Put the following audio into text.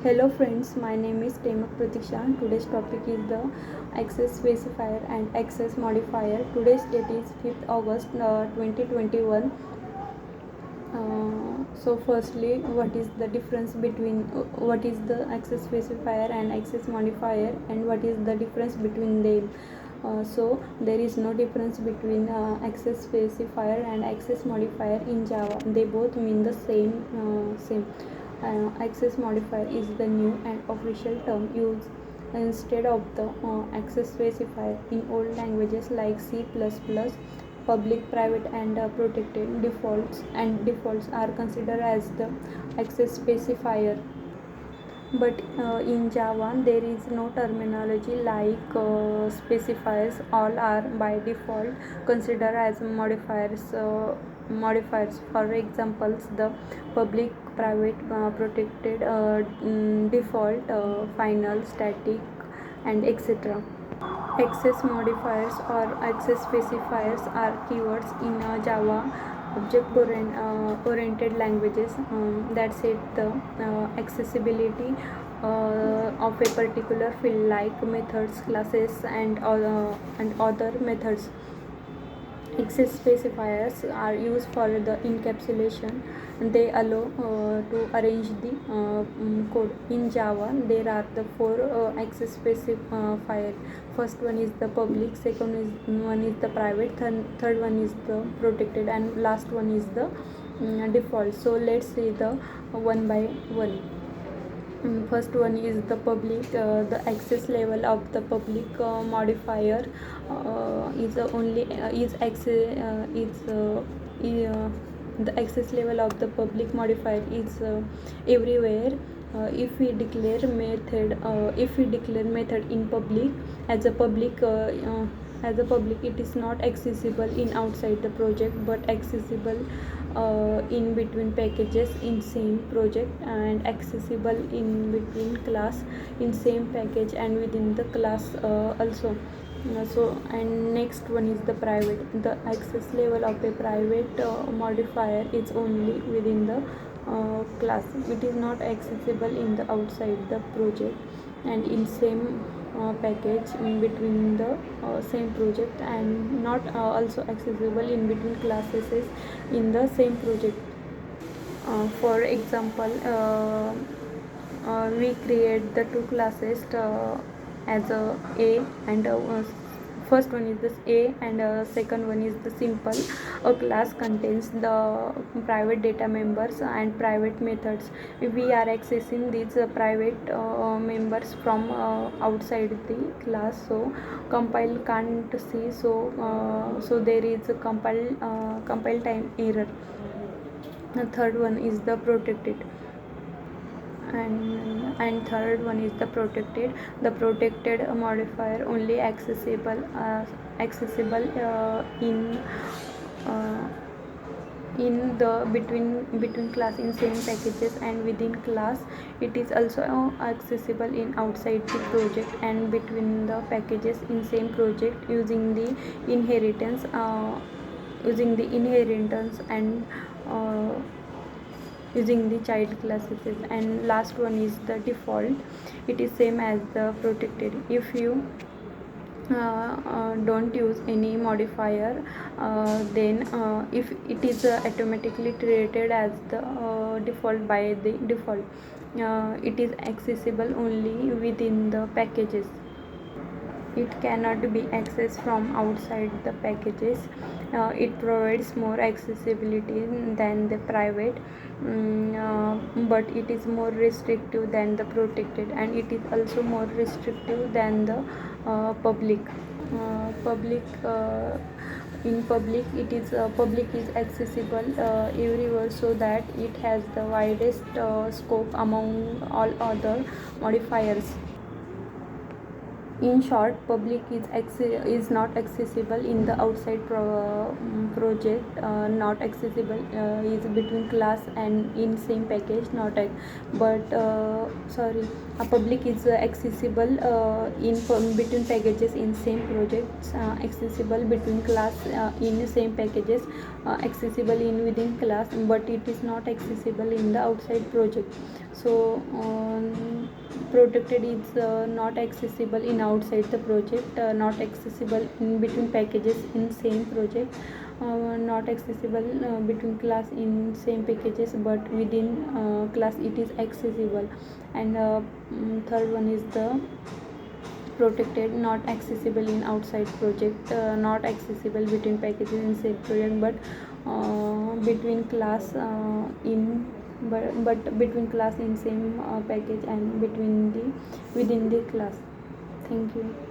Hello friends, my name is Temak Pratiksha. Today's topic is the access specifier and access modifier. Today's date is 5th August 2021. Firstly, what is the difference between what is the access specifier and access modifier, and what is the difference between them? There is no difference between access specifier and access modifier in Java. They both mean the same. Access modifier is the new and official term used instead of the access specifier in old languages like C++. Public, private, and protected defaults are considered as the access specifier. But in Java there is no terminology like specifiers. All are by default considered as modifiers. For examples, the public, private, protected, default, final, static, and etc. Access modifiers or access specifiers are keywords in Java object oriented languages that set the accessibility of a particular field, like methods, classes, and other methods. Access specifiers are used for the encapsulation. They allow to arrange the code. In Java there are the four access specifier. First one is the public, second one is the private, third one is the protected, and last one is the default. So let's see the one by one. First one is the public. The access level of the public modifier is only is access the access level of the public modifier is everywhere. If we declare method in public as a public it is not accessible in outside the project, but accessible in between packages in same project, and accessible in between class in same package and within the class also. And next one is the private. The access level of a private modifier is only within the class. It is not accessible in the outside the project and in same package in between the same project, and not also accessible in between classes in the same project. For example, we create the two classes as a and first one is this a, and second one is the simple. A class contains the private data members and private methods. We are accessing these private members from outside the class, so compile can't see. So there is a compile time error. The third one is the protected, and third one is the protected. The protected modifier only accessible uh, in the between class in same packages and within class. It is also accessible in outside the project and between the packages in same project inheritance using the inheritance and uh, using the child classes. And last one is the default. It is same as the protected. If you don't use any modifier, then if it is automatically treated as the default by the default. It is accessible only within the packages. It cannot be accessed from outside the packages. It provides more accessibility than the private, but it is more restrictive than the protected, and it is also more restrictive than the public. Public In public, it is public is accessible everywhere, so that it has the widest scope among all other modifiers. In short, public is not accessible in the outside project. Not accessible is between class and in same package. Not but sorry, a public is accessible in between packages in same projects. Accessible between class in same packages. Accessible in within class, but it is not accessible in the outside project. So protected is not accessible in outside the project, not accessible in between packages in same project, not accessible between class in same packages, but within class it is accessible. And third one is the protected, not accessible in outside project, not accessible between packages in same project, but between class in but between class in same package and between the within the class. Thank you.